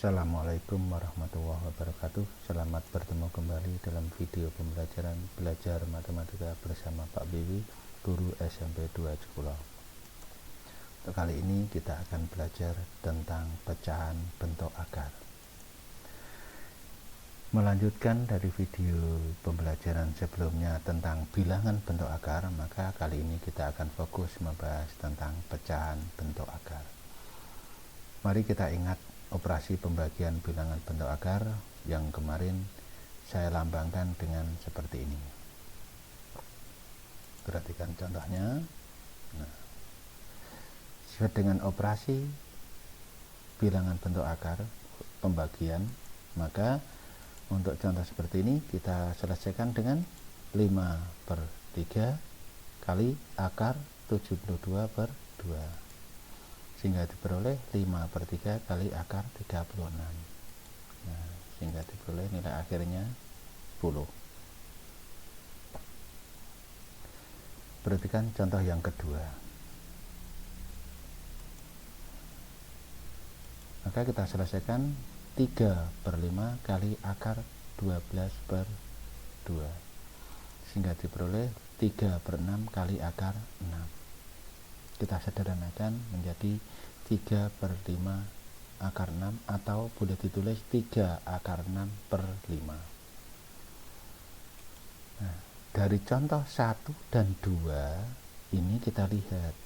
Assalamualaikum warahmatullahi wabarakatuh. Selamat bertemu kembali dalam video pembelajaran belajar matematika bersama Pak Bibi, guru SMP 2 Jekulo. Untuk kali ini kita akan belajar tentang pecahan bentuk akar. Melanjutkan dari video pembelajaran sebelumnya tentang bilangan bentuk akar, maka kali ini kita akan fokus membahas tentang pecahan bentuk akar. Mari kita ingat operasi pembagian bilangan bentuk akar yang kemarin saya lambangkan dengan seperti ini. Perhatikan contohnya. Nah, sesuai dengan operasi bilangan bentuk akar pembagian, maka untuk contoh seperti ini kita selesaikan dengan 5/3 kali akar 72/2, sehingga diperoleh 5/3 kali akar 36. Nah, sehingga diperoleh nilai akhirnya 10. Perhatikan contoh yang kedua. Maka kita selesaikan 3/5 kali akar 12/2, sehingga diperoleh 3/6 kali akar 6. Kita sederhanakan menjadi 3/5 akar 6, atau boleh ditulis 3 akar 6/5. Nah, dari contoh 1 dan 2 ini kita lihat,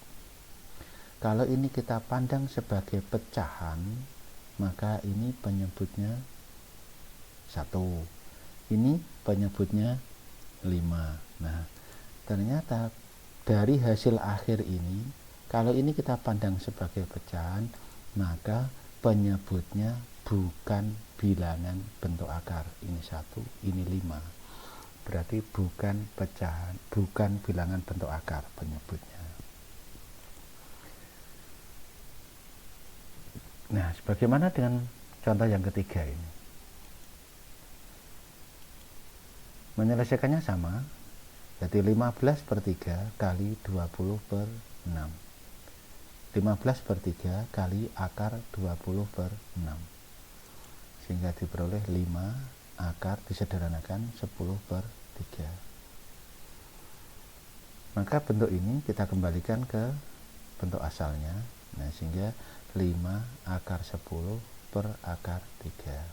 kalau ini kita pandang sebagai pecahan, maka ini penyebutnya 1, ini penyebutnya 5. Nah, ternyata dari hasil akhir ini, kalau ini kita pandang sebagai pecahan, maka penyebutnya bukan bilangan bentuk akar. Ini 1, ini 5. Berarti bukan pecahan, bukan bilangan bentuk akar penyebutnya. Nah, sebagaimana dengan contoh yang ketiga ini. Menyelesaikannya sama, jadi 15/3 kali 20/6. 15/3 kali akar 20/6, sehingga diperoleh 5 akar disederhanakan 10/3. Maka bentuk ini kita kembalikan ke bentuk asalnya. Nah, sehingga 5 akar 10 per akar 3.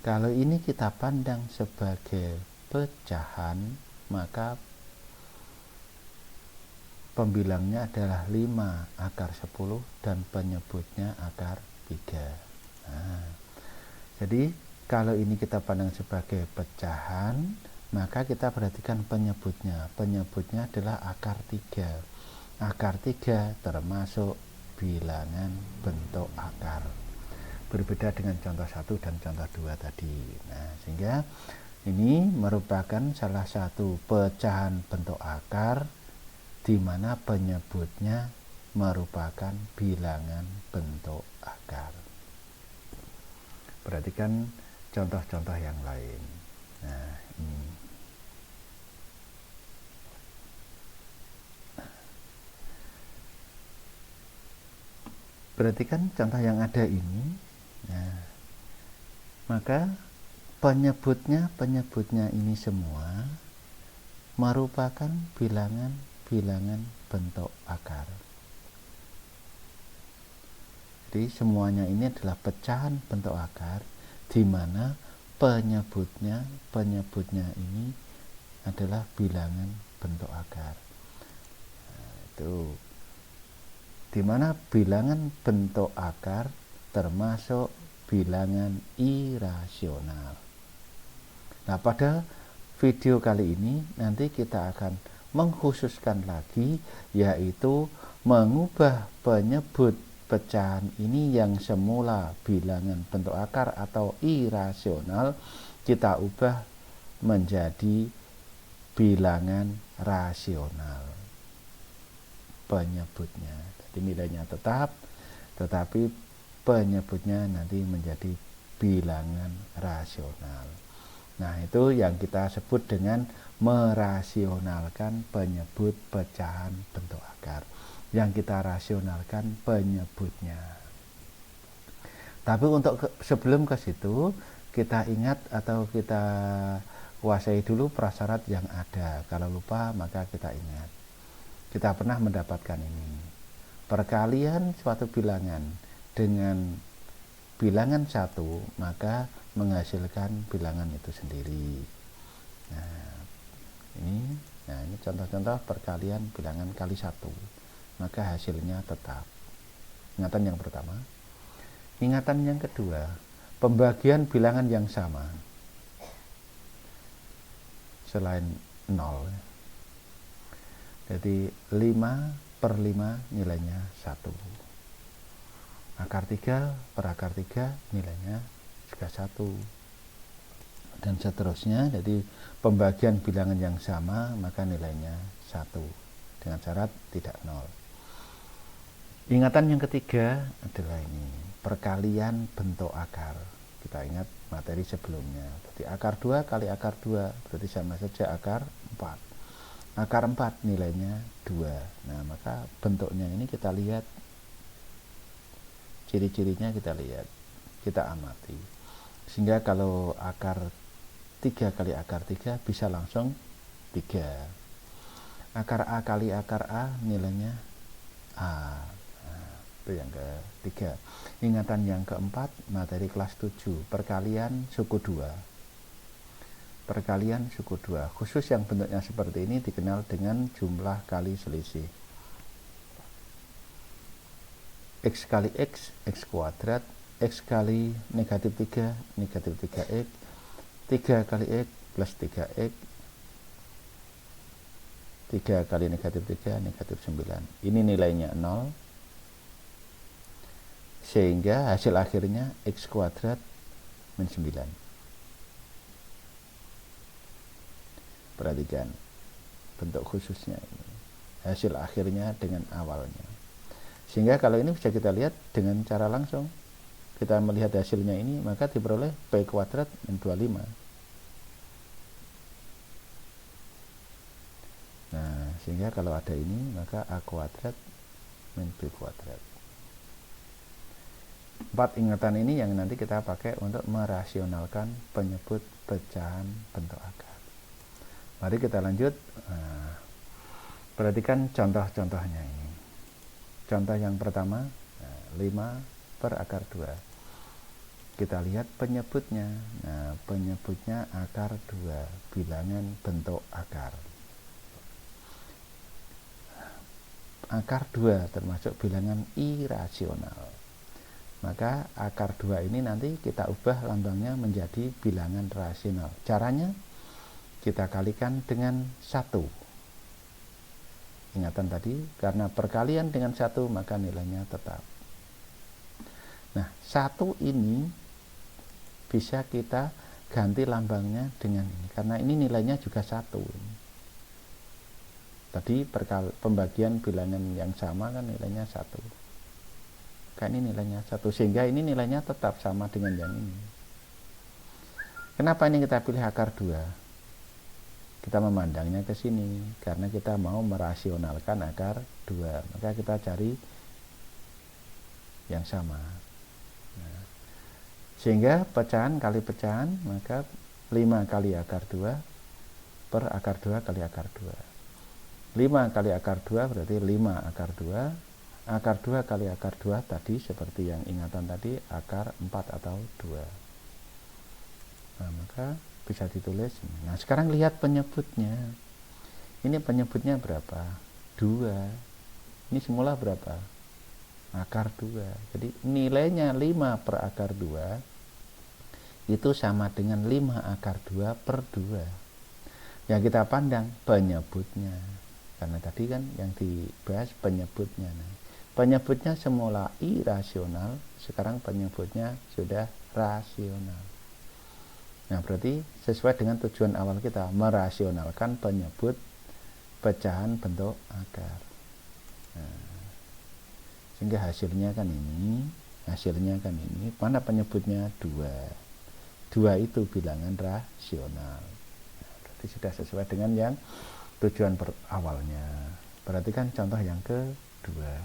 Kalau ini kita pandang sebagai pecahan, maka pembilangnya adalah 5 akar 10 dan penyebutnya akar 3. Nah, jadi kalau ini kita pandang sebagai pecahan, maka kita perhatikan penyebutnya. Penyebutnya adalah akar 3. Akar 3 termasuk bilangan bentuk akar. Berbeda dengan contoh 1 dan contoh 2 tadi. Nah, sehingga ini merupakan salah satu pecahan bentuk akar di mana penyebutnya merupakan bilangan bentuk akar. Perhatikan contoh-contoh yang lain. Nah, ini. Perhatikan contoh yang ada ini. Nah, maka penyebutnya ini semua merupakan bilangan bentuk akar. Jadi semuanya ini adalah pecahan bentuk akar, di mana penyebutnya ini adalah bilangan bentuk akar. Nah, itu di mana bilangan bentuk akar termasuk bilangan irasional. Nah, pada video kali ini nanti kita akan mengkhususkan lagi, yaitu mengubah penyebut pecahan ini yang semula bilangan bentuk akar atau irasional, kita ubah menjadi bilangan rasional penyebutnya. Jadi nilainya tetap, tetapi penyebutnya nanti menjadi bilangan rasional. Nah, itu yang kita sebut dengan merasionalkan penyebut pecahan bentuk akar. Yang kita rasionalkan penyebutnya. Tapi untuk sebelum ke situ, kita ingat atau kita kuasai dulu prasyarat yang ada. Kalau lupa maka kita ingat. Kita pernah mendapatkan ini. Perkalian suatu bilangan dengan bilangan satu, maka menghasilkan bilangan itu sendiri. Nah, ini contoh-contoh perkalian bilangan kali satu, maka hasilnya tetap. Ingatan yang pertama. Ingatan yang kedua, pembagian bilangan yang sama selain 0. Jadi 5/5 nilainya 1. Akar 3 per akar 3 nilainya juga 1. Dan seterusnya. Jadi pembagian bilangan yang sama maka nilainya 1 dengan syarat tidak 0. Ingatan yang ketiga adalah ini, perkalian bentuk akar. Kita ingat materi sebelumnya. Jadi akar 2 kali akar 2 berarti sama saja akar 4. Akar 4 nilainya 2. Nah, maka bentuknya ini kita lihat, ciri-cirinya kita lihat, kita amati. Sehingga kalau akar 3 kali akar 3 bisa langsung 3. Akar A kali akar A nilainya A. Nah, itu yang ketiga. Ingatan yang keempat, materi kelas 7, perkalian suku 2. Perkalian suku 2, khusus yang bentuknya seperti ini dikenal dengan jumlah kali selisih. X kali X, X kuadrat, X kali negatif 3, negatif 3X, 3 kali X plus 3X, 3 kali negatif 3, negatif 9. Ini nilainya 0, sehingga hasil akhirnya X kuadrat min 9. Perhatikan bentuk khususnya ini, hasil akhirnya dengan awalnya. Sehingga kalau ini bisa kita lihat dengan cara langsung, kita melihat hasilnya ini, maka diperoleh P kuadrat min 25. Nah, sehingga kalau ada ini, maka A kuadrat min B kuadrat. 4 ingatan ini yang nanti kita pakai untuk merasionalkan penyebut pecahan bentuk akar. Mari kita lanjut. Perhatikan contoh-contohnya ini. Contoh yang pertama, 5 per akar 2. Kita lihat penyebutnya. Nah, penyebutnya akar 2, bilangan bentuk akar. Akar 2 termasuk bilangan irasional. Maka akar 2 ini nanti kita ubah lambangnya menjadi bilangan rasional. Caranya kita kalikan dengan 1. Ingatan tadi, karena perkalian dengan 1 maka nilainya tetap. Nah, 1 ini bisa kita ganti lambangnya dengan ini, karena ini nilainya juga 1. Tadi pembagian bilangan yang sama kan nilainya 1. Kan ini nilainya 1, sehingga ini nilainya tetap sama dengan yang ini. Kenapa ini kita pilih akar 2? Kita memandangnya ke sini karena kita mau merasionalkan akar 2, maka kita cari yang sama. Nah, sehingga pecahan kali pecahan, maka 5 kali akar 2 per akar 2 kali akar 2. 5 kali akar 2 berarti 5 akar 2. Akar 2 kali akar 2 tadi seperti yang ingatan tadi, akar 4 atau 2. Nah, maka bisa ditulis. Nah, sekarang lihat penyebutnya. Ini penyebutnya berapa? 2. Ini semula berapa? Akar 2. Jadi nilainya 5 per akar 2 itu sama dengan 5 akar 2 per 2. Yang kita pandang penyebutnya. Karena tadi kan yang dibahas penyebutnya. Nah, penyebutnya semula irasional, sekarang penyebutnya sudah rasional. Nah, berarti sesuai dengan tujuan awal kita, merasionalkan penyebut pecahan bentuk akar. Nah, sehingga hasilnya kan ini, mana penyebutnya 2. 2 itu bilangan rasional. Nah, berarti sudah sesuai dengan yang tujuan awalnya. Perhatikan contoh yang kedua.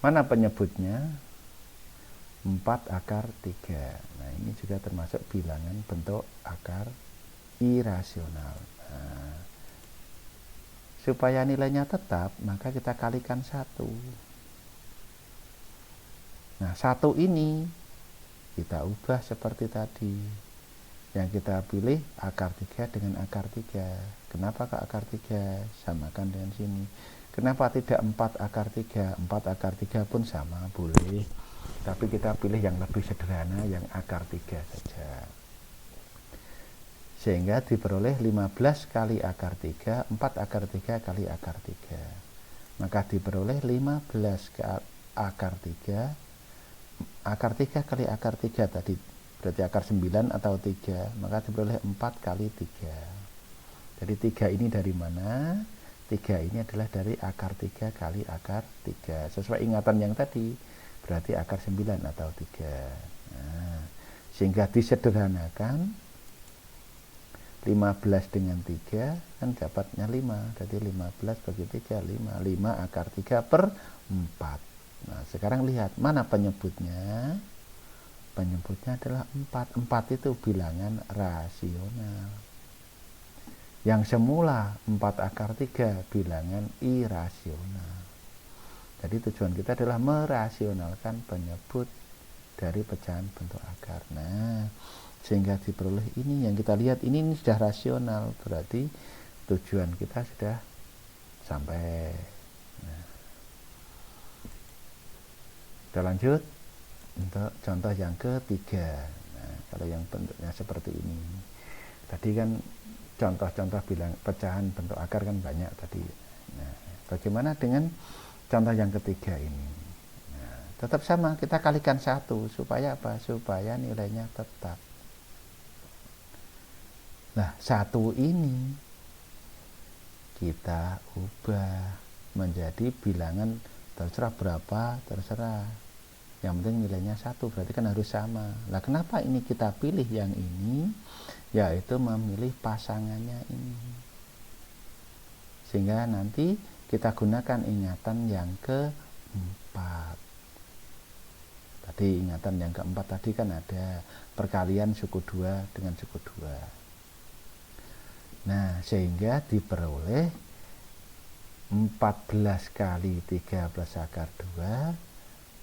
Mana penyebutnya? 4 akar 3. Nah, ini juga termasuk bilangan bentuk akar irasional. Nah, supaya nilainya tetap, maka kita kalikan 1. Nah, 1 ini kita ubah seperti tadi. Yang kita pilih akar 3 dengan akar 3. Kenapa ke akar 3? Samakan dengan sini. Kenapa tidak 4 akar 3? 4 akar 3 pun sama, boleh. Tapi kita pilih yang lebih sederhana, yang akar 3 saja. Sehingga diperoleh 15 kali akar 3, 4 akar 3 kali akar 3. Maka diperoleh 15 akar 3, akar 3 kali akar 3 tadi, berarti akar 9 atau 3, maka diperoleh 4 kali 3. Jadi 3 ini dari mana? 3 ini adalah dari akar 3 kali akar 3. Sesuai ingatan yang tadi, berarti akar 9 atau 3. Nah, sehingga disederhanakan 15 dengan 3 kan dapatnya 5. Jadi 15 bagi 3, 5. 5 akar 3 per 4. Nah, sekarang lihat mana penyebutnya. Penyebutnya adalah 4. 4 itu bilangan rasional. Yang semula 4 akar 3 bilangan irasional. Jadi tujuan kita adalah merasionalkan penyebut dari pecahan bentuk akar. Nah, sehingga diperoleh ini yang kita lihat ini sudah rasional, berarti tujuan kita sudah sampai. Nah, kita lanjut untuk contoh yang ketiga. Nah, kalau yang bentuknya seperti ini, tadi kan contoh-contoh bilang pecahan bentuk akar kan banyak tadi. Nah, bagaimana dengan contoh yang ketiga ini? Nah, tetap sama, kita kalikan 1 supaya apa? Supaya nilainya tetap. Nah, 1 ini kita ubah menjadi bilangan, terserah berapa, terserah. Yang penting nilainya 1, berarti kan harus sama. Nah, kenapa ini kita pilih yang ini? Yaitu memilih pasangannya ini. Sehingga nanti kita gunakan ingatan yang keempat. Tadi ingatan yang keempat tadi kan ada perkalian suku 2 dengan suku 2. Nah, sehingga diperoleh 14 kali 3 plus akar 2,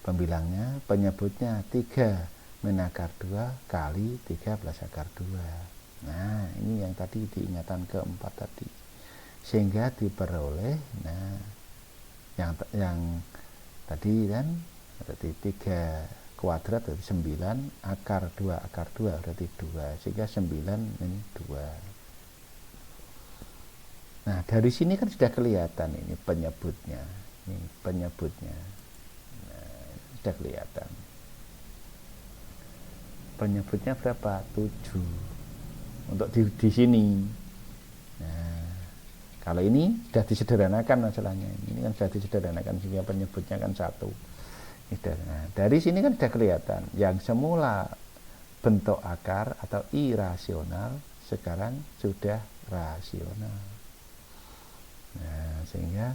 pembilangnya, penyebutnya 3 min akar 2 kali 3 plus akar 2. Nah, ini yang tadi diingatan keempat tadi. Sehingga diperoleh, nah, yang tadi kan, berarti 3 kuadrat berarti 9, akar 2 berarti 2, sehingga 9 min 2. Nah, dari sini kan sudah kelihatan ini penyebutnya. Ini penyebutnya. Nah, sudah kelihatan. Penyebutnya berapa? 7. Untuk di sini. Nah, kalau ini sudah disederhanakan masalahnya. Ini kan sudah disederhanakan sehingga penyebutnya kan 1. Nah, dari sini kan sudah kelihatan. Yang semula bentuk akar atau irasional sekarang sudah rasional. Nah, sehingga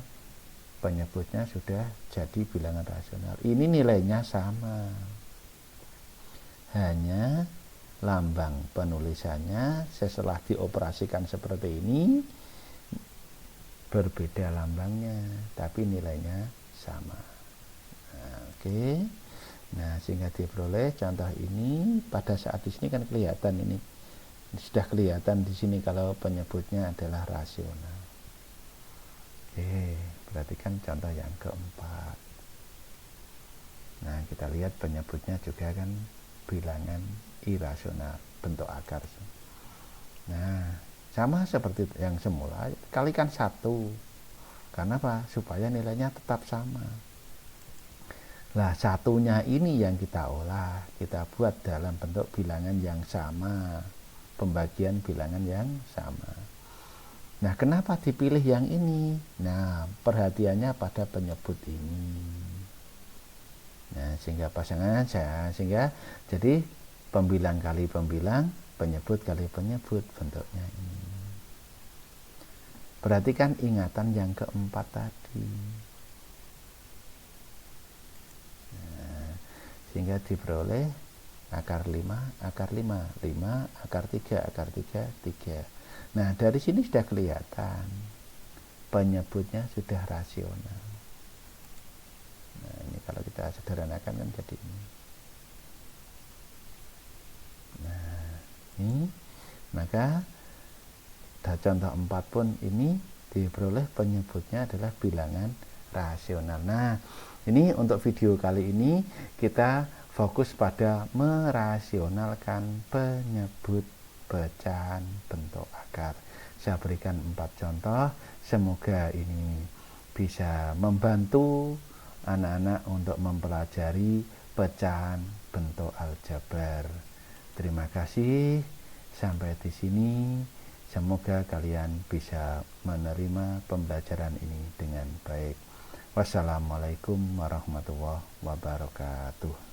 penyebutnya sudah jadi bilangan rasional. Ini nilainya sama. Hanya lambang penulisannya setelah dioperasikan seperti ini berbeda lambangnya, tapi nilainya sama. Nah, oke. Nah, sehingga diperoleh contoh ini pada saat di sini kan kelihatan ini. Sudah kelihatan di sini kalau penyebutnya adalah rasional. Oke, perhatikan contoh yang keempat. Nah, kita lihat penyebutnya juga kan bilangan irasional bentuk akar. Nah, sama seperti yang semula, kalikan 1. Karena apa? Supaya nilainya tetap sama. Nah, 1-nya ini yang kita olah, kita buat dalam bentuk bilangan yang sama, pembagian bilangan yang sama. Nah, kenapa dipilih yang ini? Nah, perhatiannya pada penyebut ini. Nah, sehingga pasangan sehingga jadi pembilang kali pembilang, penyebut kali penyebut bentuknya ini. Perhatikan ingatan yang keempat tadi. Nah, sehingga diperoleh akar 5, akar 5, 5, akar 3, akar 3, 3. Nah, dari sini sudah kelihatan penyebutnya sudah rasional. Nah, ini kalau kita sederhanakan kan jadi ini. Nah, ini maka contoh 4 pun ini diperoleh penyebutnya adalah bilangan rasional. Nah, ini untuk video kali ini kita fokus pada merasionalkan penyebut pecahan bentuk akar. Saya berikan 4 contoh, semoga ini bisa membantu anak-anak untuk mempelajari pecahan bentuk aljabar. Terima kasih, sampai di sini. Semoga kalian bisa menerima pembelajaran ini dengan baik. Wassalamualaikum warahmatullahi wabarakatuh.